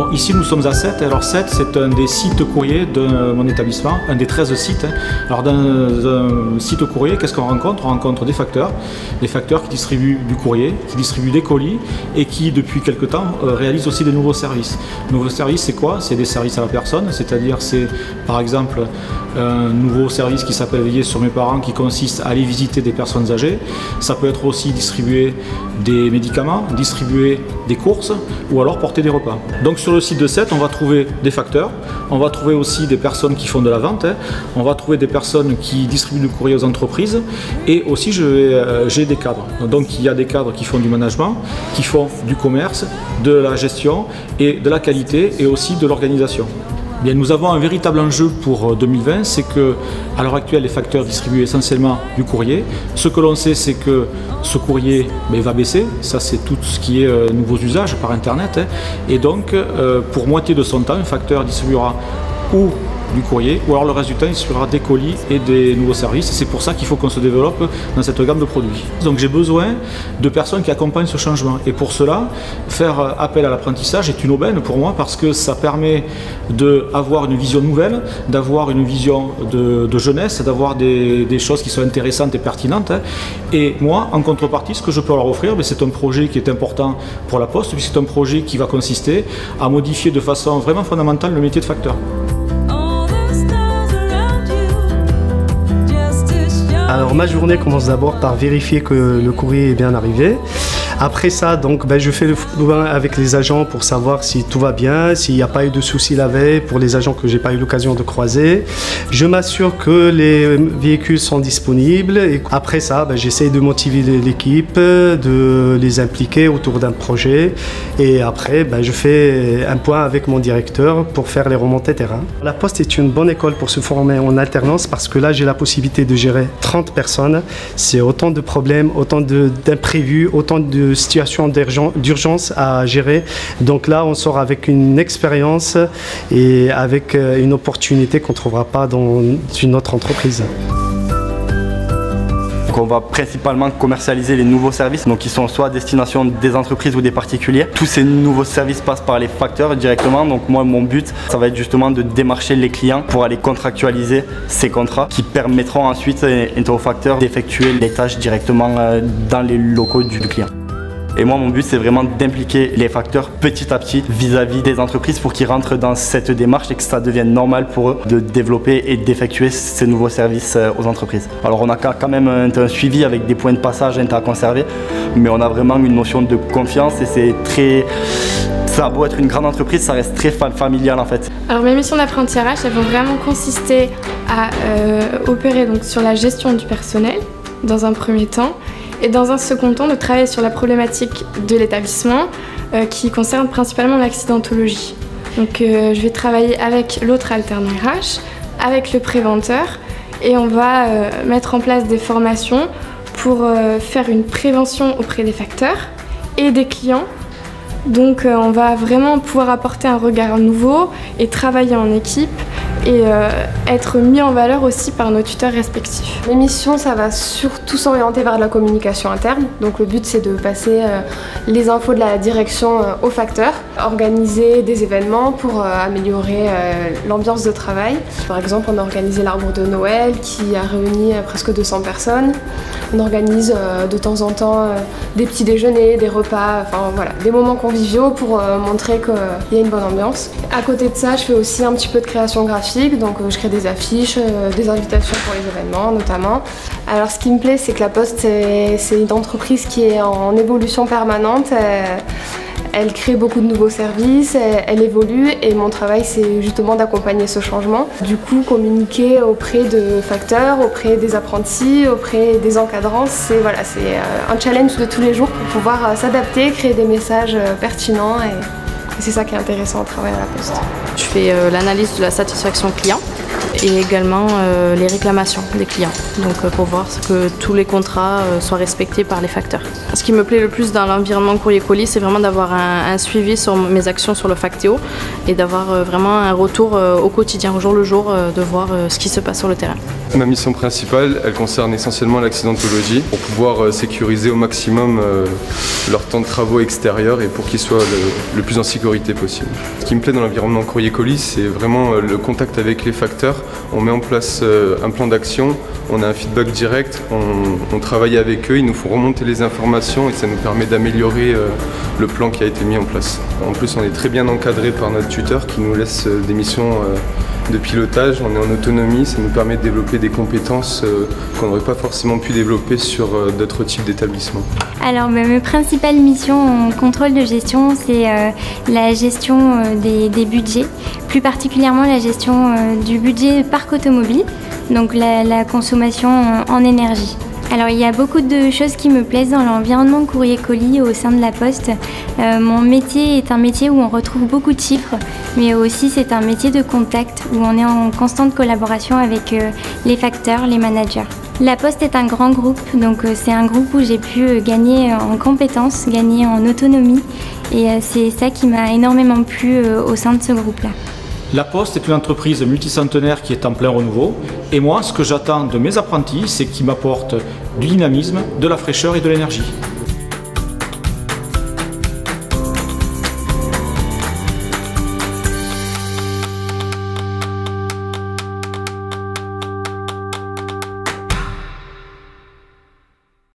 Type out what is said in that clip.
Bon, ici nous sommes à Sète. Alors Sète, c'est un des sites courriers de mon établissement, un des 13 sites. Alors dans un site courrier, qu'est-ce qu'on rencontre? On rencontre des facteurs qui distribuent du courrier, qui distribuent des colis et qui depuis quelque temps réalisent aussi des nouveaux services. Nouveaux services, c'est quoi? C'est des services à la personne, c'est-à-dire c'est par exemple un nouveau service qui s'appelle Veiller sur mes parents, qui consiste à aller visiter des personnes âgées. Ça peut être aussi distribuer des médicaments, distribuer des courses ou alors porter des repas. Donc sur le site de Sète, on va trouver des facteurs, on va trouver aussi des personnes qui font de la vente, on va trouver des personnes qui distribuent du courrier aux entreprises et aussi j'ai des cadres. Donc il y a des cadres qui font du management, qui font du commerce, de la gestion et de la qualité et aussi de l'organisation. Bien, nous avons un véritable enjeu pour 2020, c'est que à l'heure actuelle les facteurs distribuent essentiellement du courrier. Ce que l'on sait, c'est que ce courrier va baisser, ça c'est tout ce qui est nouveaux usages par internet, et donc pour moitié de son temps, un facteur distribuera ou du courrier, ou alors le reste du temps il distribuera des colis et des nouveaux services. C'est pour ça qu'il faut qu'on se développe dans cette gamme de produits. Donc j'ai besoin de personnes qui accompagnent ce changement. Et pour cela, faire appel à l'apprentissage est une aubaine pour moi parce que ça permet d'avoir une vision nouvelle, d'avoir une vision de jeunesse, d'avoir des choses qui sont intéressantes et pertinentes. Et moi, en contrepartie, ce que je peux leur offrir, c'est un projet qui est important pour la Poste, puisque c'est un projet qui va consister à modifier de façon vraiment fondamentale le métier de facteur. Alors ma journée commence d'abord par vérifier que le courrier est bien arrivé. Après ça, donc, je fais le point avec les agents pour savoir si tout va bien, s'il n'y a pas eu de soucis la veille pour les agents que je n'ai pas eu l'occasion de croiser. Je m'assure que les véhicules sont disponibles. Et après ça, j'essaie de motiver l'équipe, de les impliquer autour d'un projet. Et après, je fais un point avec mon directeur pour faire les remontées terrain. La Poste est une bonne école pour se former en alternance parce que là, j'ai la possibilité de gérer 30 personnes. C'est autant de problèmes, autant d'imprévus, autant de situations d'urgence à gérer. Donc là, on sort avec une expérience et avec une opportunité qu'on ne trouvera pas dans une autre entreprise. Donc on va principalement commercialiser les nouveaux services, donc qui sont soit à destination des entreprises ou des particuliers. Tous ces nouveaux services passent par les facteurs directement. Donc moi, mon but, ça va être justement de démarcher les clients pour aller contractualiser ces contrats qui permettront ensuite aux facteurs d'effectuer les tâches directement dans les locaux du client. Et moi, mon but, c'est vraiment d'impliquer les facteurs petit à petit vis-à-vis des entreprises pour qu'ils rentrent dans cette démarche et que ça devienne normal pour eux de développer et d'effectuer ces nouveaux services aux entreprises. Alors, on a quand même un suivi avec des points de passage à conserver, mais on a vraiment une notion de confiance et c'est très... Ça a beau être une grande entreprise, ça reste très familial en fait. Alors mes missions d'apprenti RH, elles vont vraiment consister à opérer donc sur la gestion du personnel dans un premier temps, et dans un second temps de travailler sur la problématique de l'établissement qui concerne principalement l'accidentologie. Donc je vais travailler avec l'autre alternant RH, avec le préventeur et on va mettre en place des formations pour faire une prévention auprès des facteurs et des clients. Donc on va vraiment pouvoir apporter un regard nouveau et travailler en équipe et être mis en valeur aussi par nos tuteurs respectifs. Les missions, ça va surtout s'orienter vers la communication interne. Donc le but, c'est de passer les infos de la direction aux facteurs, organiser des événements pour améliorer l'ambiance de travail. Par exemple, on a organisé l'arbre de Noël qui a réuni presque 200 personnes. On organise de temps en temps des petits déjeuners, des repas, enfin voilà, des moments conviviaux pour montrer qu'il y a une bonne ambiance. À côté de ça, je fais aussi un petit peu de création graphique. Donc je crée des affiches, des invitations pour les événements notamment. Alors ce qui me plaît, c'est que la Poste, c'est une entreprise qui est en évolution permanente. Elle crée beaucoup de nouveaux services, elle évolue et mon travail c'est justement d'accompagner ce changement. Du coup, communiquer auprès de facteurs, auprès des apprentis, auprès des encadrants, c'est un challenge de tous les jours pour pouvoir s'adapter, créer des messages pertinents et c'est ça qui est intéressant au travail à la Poste. Je fais l'analyse de la satisfaction client et également les réclamations des clients. Donc pour voir que tous les contrats soient respectés par les facteurs. Ce qui me plaît le plus dans l'environnement courrier-colis, c'est vraiment d'avoir un suivi sur mes actions sur le Factéo et d'avoir vraiment un retour au quotidien, au jour le jour, de voir ce qui se passe sur le terrain. Ma mission principale, elle concerne essentiellement l'accidentologie pour pouvoir sécuriser au maximum leur temps de travaux extérieurs et pour qu'ils soient le plus en sécurité possible. Ce qui me plaît dans l'environnement courrier-colis, c'est vraiment le contact avec les facteurs. On met en place un plan d'action, on a un feedback direct, on travaille avec eux, ils nous font remonter les informations et ça nous permet d'améliorer le plan qui a été mis en place. En plus, on est très bien encadré par notre tuteur qui nous laisse des missions de pilotage, on est en autonomie, ça nous permet de développer des compétences qu'on n'aurait pas forcément pu développer sur d'autres types d'établissements. Alors mes principales missions en contrôle de gestion, c'est la gestion des budgets, plus particulièrement la gestion du budget parc automobile, donc la consommation en énergie. Alors il y a beaucoup de choses qui me plaisent dans l'environnement courrier-colis au sein de la Poste. Mon métier est un métier où on retrouve beaucoup de chiffres, mais aussi c'est un métier de contact où on est en constante collaboration avec les facteurs, les managers. La Poste est un grand groupe, donc c'est un groupe où j'ai pu gagner en compétences, gagner en autonomie et c'est ça qui m'a énormément plu au sein de ce groupe-là. La Poste est une entreprise multicentenaire qui est en plein renouveau. Et moi, ce que j'attends de mes apprentis, c'est qu'ils m'apportent du dynamisme, de la fraîcheur et de l'énergie.